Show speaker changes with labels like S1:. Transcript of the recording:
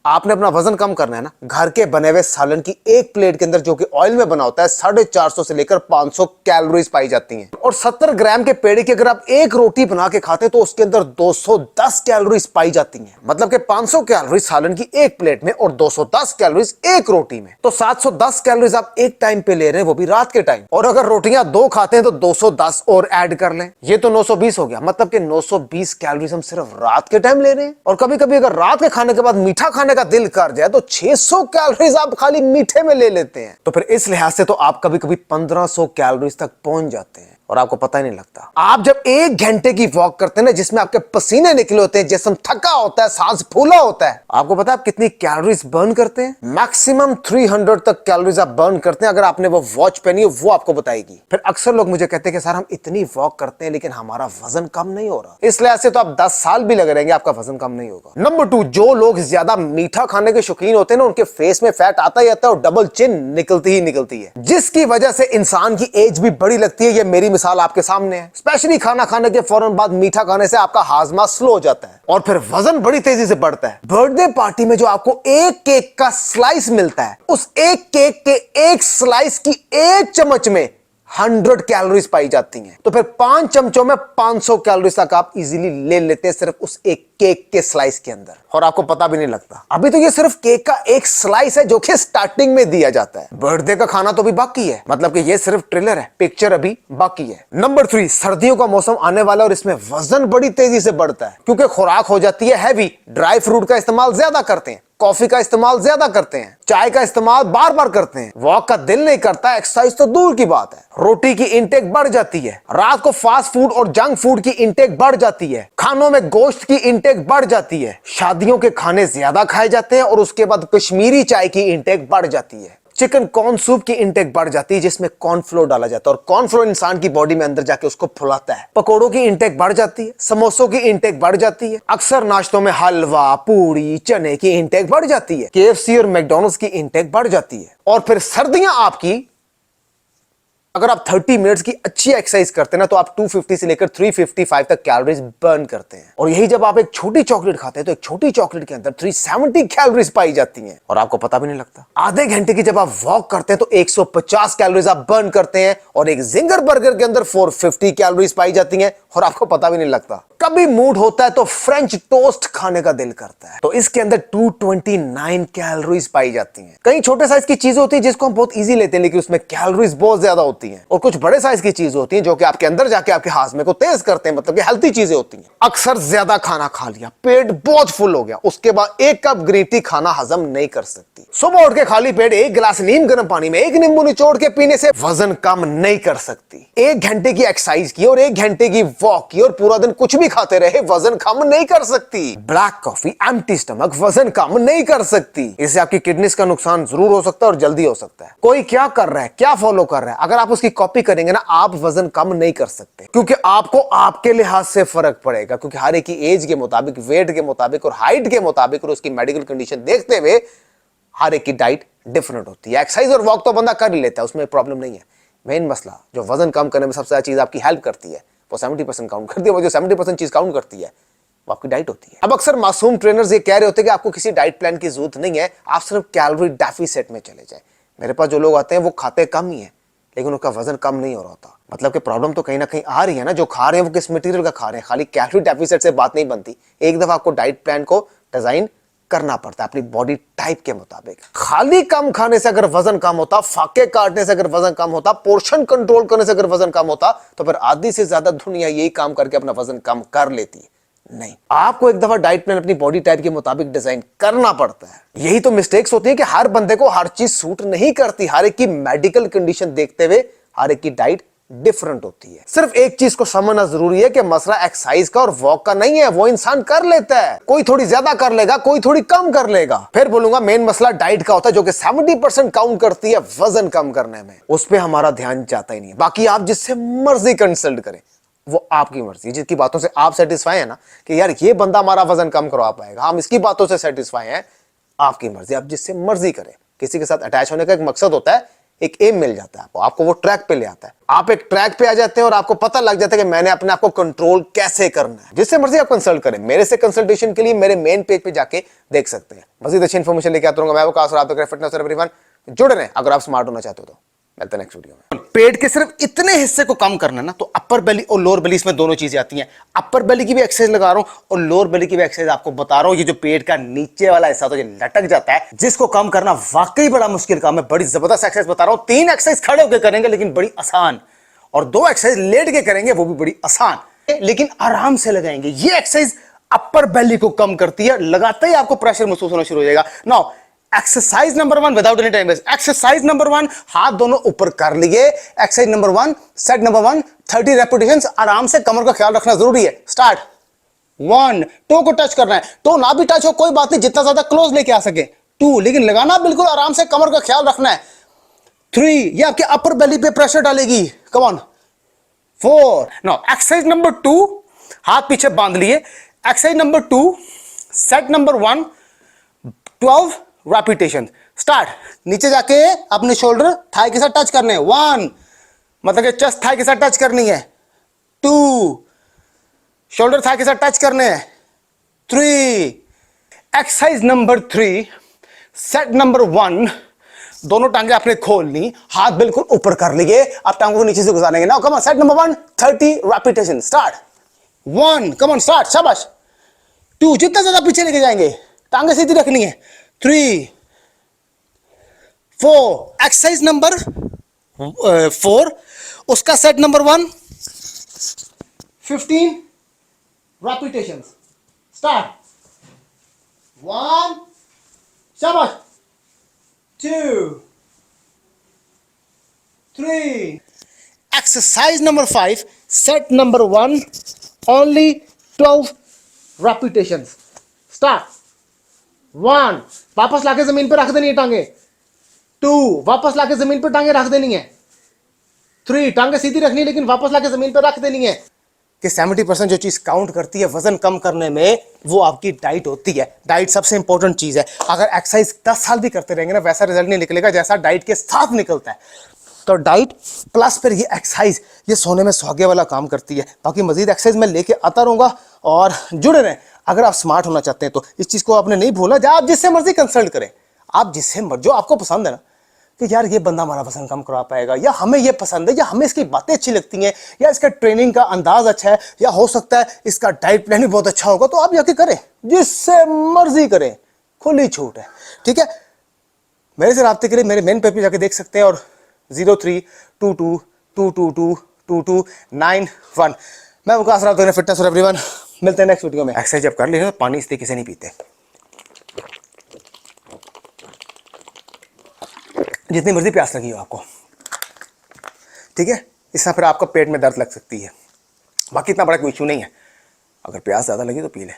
S1: आपने अपना वजन कम करना है ना, घर के बने हुए सालन की एक प्लेट के अंदर जो कि ऑयल में बना होता है 450 से लेकर 500 कैलोरीज पाई जाती हैं। और 70 ग्राम के पेड़े की अगर आप एक रोटी बना के खाते हैं तो उसके अंदर 210 कैलोरीज पाई जाती हैं। मतलब कि 500 कैलोरीज सालन की एक प्लेट में और 210 कैलोरीज एक रोटी में। तो 710 कैलोरीज आप एक टाइम पे ले रहे हैं, वो भी रात के टाइम। और अगर रोटियां 2 खाते हैं तो 210 और ऐड कर लें, ये तो 920 हो गया। मतलब कि 920 कैलोरीज हम सिर्फ रात के टाइम ले रहे हैं। और कभी कभी अगर रात के खाने के बाद मीठा खाने का दिल कर जाए तो 600 कैलोरीज आप खाली मीठे में ले लेते हैं। तो फिर इस लिहाज से तो आप कभी कभी 1500 कैलोरीज तक पहुंच जाते हैं और आपको पता ही नहीं लगता। आप जब 1 घंटे की वॉक करते हैं ना, जिसमें आपके पसीने निकले होते हैं, जिस्म थका होता है, सांस फूला होता है, आपको पता है आप कितनी कैलोरीज बर्न करते हैं? मैक्सिमम 300 तक कैलोरीज आप बर्न करते हैं। अगर आपने वो वॉच पहनी है वो आपको बताएगी। फिर अक्सर लोग मुझे कहते हैं कि सर हम इतनी वॉक करते हैं लेकिन हमारा वजन कम नहीं हो रहा। इस लिहाज से तो आप 10 साल भी लगे रहेंगे, आपका वजन कम नहीं होगा। नंबर 2, जो लोग ज्यादा मीठा खाने के शौकीन होते हैं ना, उनके फेस में फैट आता ही आता है और डबल चिन निकलती ही निकलती है, जिसकी वजह से इंसान की एज भी बड़ी लगती है। ये मेरी मिसाल आपके सामने है। स्पेशली खाना खाने के फौरन बाद मीठा खाने से आपका हाजमा स्लो हो जाता है और फिर वजन बड़ी तेजी से बढ़ता है। बर्थडे पार्टी में जो आपको एक केक का स्लाइस मिलता है, उस एक केक के एक स्लाइस की एक चम्मच में 100 कैलोरीज पाई जाती हैं। तो फिर 5 चमचों में 500 कैलोरीज तक आप इजीली ले लेते हैं सिर्फ उस एक केक के स्लाइस के अंदर, और आपको पता भी नहीं लगता। अभी तो ये सिर्फ केक का एक स्लाइस है जो कि स्टार्टिंग में दिया जाता है। बर्थडे का खाना तो भी बाकी है, मतलब कि ये सिर्फ ट्रेलर है, पिक्चर अभी बाकी है। नंबर 3, सर्दियों का मौसम आने वाला और इसमें वजन बड़ी तेजी से बढ़ता है क्योंकि खुराक हो जाती है हैवी। ड्राई फ्रूट का इस्तेमाल ज्यादा करते हैं, कॉफी का इस्तेमाल ज्यादा करते हैं, चाय का इस्तेमाल बार बार करते हैं, वॉक का दिल नहीं करता, एक्सरसाइज तो दूर की बात है। रोटी की इंटेक बढ़ जाती है, रात को फास्ट फूड और जंक फूड की इंटेक बढ़ जाती है, खानों में गोश्त की इंटेक बढ़ जाती है, शादियों के खाने ज्यादा खाए जाते हैं और उसके बाद कश्मीरी चाय की इंटेक बढ़ जाती है, चिकन कॉर्न सूप की इंटेक बढ़ जाती है जिसमें कॉर्नफ्लोर डाला जाता है और कॉर्नफ्लोर इंसान की बॉडी में अंदर जाके उसको फुलाता है। पकोड़ों की इंटेक बढ़ जाती है, समोसों की इंटेक बढ़ जाती है, अक्सर नाश्तों में हलवा, पूरी, चने की इंटेक बढ़ जाती है, KFC और मैकडॉनल्ड्स की इंटेक बढ़ जाती है। और फिर सर्दियां आपकी, अगर आप 30 मिनट्स की अच्छी एक्सरसाइज करते हैं ना तो आप 250 से लेकर 355 तक कैलोरीज बर्न करते हैं। और यही जब आप एक छोटी चॉकलेट खाते हैं तो एक छोटी चॉकलेट के अंदर 370 कैलोरीज पाई जाती हैं और आपको पता भी नहीं लगता। आधे घंटे की जब आप वॉक करते हैं तो 150 कैलोरीज आप बर्न करते हैं और एक जिंगर बर्गर के अंदर 450 कैलोरीज पाई जाती हैं और आपको पता भी नहीं लगता। कभी मूड होता है तो फ्रेंच टोस्ट खाने का दिल करता है तो इसके अंदर 229 कैलोरीज पाई जाती हैं। कई छोटे साइज की चीजें होती है जिसको हम बहुत इजी लेते हैं लेकिन उसमें कैलोरीज बहुत ज्यादा होती हैं, और कुछ बड़े साइज की चीजें होती हैं जो कि आपके अंदर जाके आपके हाजमे को तेज करते हैं, मतलब कि हेल्थी चीजें होती हैं। अक्सर ज्यादा खाना खा लिया, पेट बहुत फुल हो गया, उसके बाद 1 कप ग्रीन टी खाना हजम नहीं कर सकती। सुबह उठ के खाली पेट 1 गिलास नीम गर्म पानी में 1 नींबू निचोड़ के पीने से वजन कम नहीं कर सकती। 1 घंटे की एक्सरसाइज की और 1 घंटे की वॉक की और पूरा दिन कुछ भी खाते रहे, वजन कम नहीं कर सकती। ब्लैक कॉफी एम्प्टी स्टमक वजन कम नहीं कर सकती। इससे आपकी किडनीज का नुकसान जरूर हो सकता है और जल्दी हो सकता है। कोई क्या कर रहा है, क्या फॉलो कर रहा है, अगर आप उसकी कॉपी करेंगे ना, आप वजन कम नहीं कर सकते क्योंकि आपको आपके लिहाज से फर्क पड़ेगा। क्योंकि हर एक की एज के मुताबिक, वेट के मुताबिक और हाइट के मुताबिक और उसकी मेडिकल कंडीशन देखते हुए हर एक की डाइट डिफरेंट होती है। एक्सरसाइज और वॉक तो बंदा कर ही लेता है, उसमें प्रॉब्लम नहीं है। मेन मसला जो वजन कम करने में सबसे ज्यादा चीज आपकी हेल्प करती है वो 70% काउंट करती है। वो जो 70% चीज काउंट करती है वो आपकी डाइट होती है। अब अक्सर मासूम ट्रेनर्स ये कह रहे होते हैं कि आपको किसी डाइट प्लान की जरूरत नहीं है, आप सिर्फ कैलोरी डेफिसिट में चले जाएं। मेरे पास जो लोग आते हैं वो खाते कम ही है लेकिन उनका वजन कम नहीं हो रहा होता। मतलब कि प्रॉब्लम तो कहीं ना कहीं आ रही है ना। जो खा रहे हैं वो किस मटेरियल का खा रहे हैं, खाली कैलोरी डेफिसिट से बात नहीं बनती। एक दफा आपको डाइट प्लान को डिजाइन करना पड़ता है अपनी बॉडी टाइप के मुताबिक। खाली कम खाने से अगर वजन कम होता, फाके काटने से अगर वजन कम होता, पोर्शन कंट्रोल करने से अगर वजन कम होता तो फिर आधी से ज्यादा दुनिया यही काम करके अपना वजन कम कर लेती। नहीं, आपको एक दफा डाइट प्लान अपनी बॉडी टाइप के मुताबिक डिजाइन करना पड़ता है। यही तो मिस्टेक्स होती है कि हर बंदे को हर चीज सूट नहीं करती। हर एक की मेडिकल कंडीशन देखते हुए हर एक की डाइट डिफरेंट होती है। सिर्फ एक चीज को समझना जरूरी है कि मसला एक्सरसाइज का और वॉक का नहीं है, वो इंसान कर लेता है। कोई थोड़ी ज्यादा कर लेगा, कोई थोड़ी कम कर लेगा। फिर बोलूंगा मेन मसला डाइट का होता है जो कि 70% काउंट करती है वजन कम करने में। उस पर हमारा ध्यान जाता ही नहीं है। बाकी आप जिससे मर्जी कंसल्ट करें, वो आपकी मर्जी। जिसकी बातों से आप सेटिस्फाई है ना कि यार ये बंदा हमारा वजन कम करवा पाएगा, हम इसकी बातों से सेटिस्फाई हैं, आपकी मर्जी, आप जिससे मर्जी करें। किसी के साथ अटैच होने का एक मकसद होता है एक एम मिल जाता है आपको, आपको वो ट्रैक पे ले आता है, आप एक ट्रैक पे आ जाते हैं और आपको पता लग जाता है कि मैंने अपने आप को कंट्रोल कैसे करना है। जिससे मर्जी आप कंसल्ट करें, मेरे से कंसल्टेशन के लिए मेरे मेन पेज पे जाके देख सकते हैं। मजीद अच्छी इन्फॉर्मेशन लेके आता रहूंगा मैं, वकास और आप देख रहे हैं फिटनेस एवरीवन। जुड़े रहें अगर आप स्मार्ट होना चाहते हो तो। मिलते हैं नेक्स्ट वीडियो में। पेट के सिर्फ इतने हिस्से को कम करना है ना, तो अपर बेली और लोअर बेली, इसमें दोनों चीजें आती हैं। अपर बेली की भी एक्सरसाइज लगा रहा हूं और लोअर बेली की भी एक्सरसाइज आपको बता रहा हूं। ये जो पेट का नीचे वाला हिस्सा तो ये लटक जाता है, जिसको कम करना वाकई बड़ा मुश्किल काम है। बड़ी जबरदस्त एक्सरसाइज बता रहा हूं। 3 एक्सरसाइज खड़े होकर करेंगे लेकिन बड़ी आसान, और 2 एक्सरसाइज लेट के करेंगे वो भी बड़ी आसान, लेकिन आराम से लगाएंगे। ये एक्सरसाइज अपर बेली को कम करती है, लगाते ही आपको प्रेशर महसूस होना शुरू हो जाएगा। Now exercise number 1 without any time waste. Exercise number 1, हाथ दोनों ऊपर कर लिए। Exercise number 1, set number 1, 30 repetitions. आराम से कमर का ख्याल रखना जरूरी है। स्टार्ट। 1, टो को टच करना है, टो ना भी टच हो कोई बात नहीं, जितना ज्यादा क्लोज लेके आ सके। 2, लेकिन लगाना बिल्कुल आराम से, कमर का ख्याल रखना है। 3, ये आपके अपर बेली पे प्रेशर डालेगी। Come on. 4, now exercise number 2, हाथ पीछे बांध लिए। Exercise number 2, set number 1, 12 repetition. Start. नीचे जाके अपने शोल्डर थाई के साथ टच करने हैं। 1, मतलब कि चेस्ट थाई के साथ टच करनी है। 2, शोल्डर थाई के साथ टच करने हैं। 3, एक्सरसाइज नंबर 3, सेट नंबर 1, दोनों टांगे आपने खोल ली, हाथ बिल्कुल ऊपर कर लिए, आप टांगों को नीचे से गुजारेंगे। Now come on, set number 1, 30 रेपिटेशन। स्टार्ट। 1, कम ऑन, स्टार्ट, शाबाश। 2, जितना ज्यादा पीछे लेके जाएंगे, टांगे सीधी रखनी है। 3, 4, एक्सरसाइज नंबर 4, उसका सेट नंबर 1, 15 रेपिटेशन। स्टार्ट। 1, शाबाश। 2, 3, exercise number 5, set number 1, only 12 repetition. स्टार्ट। 1, वापस लाके जमीन पे रख देनी है टांगे। 2, वापस लाके जमीन पे टांगे रख देनी है। 3, टांगे सीधी रखनी है लेकिन वापस लाके जमीन पे रख देनी है। कि 70% जो चीज काउंट करती है वजन कम करने में, वो आपकी डाइट होती है। डाइट सबसे इंपॉर्टेंट चीज है। अगर एक्सरसाइज 10 साल भी करते रहेंगे ना, वैसा रिजल्ट नहीं निकलेगा जैसा डाइट के साथ निकलता है। तो डाइट प्लस फिर ये एक्सरसाइज, ये सोने में सुहागे वाला काम करती है। बाकी मजीद एक्सरसाइज मैं लेके आता रहूंगा और जुड़े रहें। अगर आप स्मार्ट होना चाहते हैं तो इस चीज को आपने नहीं भूलना। जब आप जिससे मर्जी कंसल्ट करें, आप जिससे मर्जी, जो आपको पसंद है ना, कि यार ये बंदा हमारा वजन कम करा पाएगा, या हमें ये पसंद है, या हमें इसकी बातें अच्छी लगती हैं, या इसका ट्रेनिंग का अंदाज अच्छा है, या हो सकता है इसका डाइट प्लान भी बहुत अच्छा होगा, तो आप जाके करें, जिससे मर्जी करें, खुली छूट है। ठीक है। मेरे से रब्ते के लिए मेरे मेन पेज पे जाके देख सकते हैं, और 0322222291। मैं वकास राव, फिटनेस और एवरीवन। मिलते हैं नेक्स्ट वीडियो में। एक्सरसाइज जब कर ली ना, पानी इस तरीके से नहीं पीते, जितनी मर्जी प्यास लगी हो आपको। ठीक है। इससे फिर आपका पेट में दर्द लग सकती है। बाकी इतना बड़ा कोई इशू नहीं है, अगर प्यास ज्यादा लगी तो पी ले।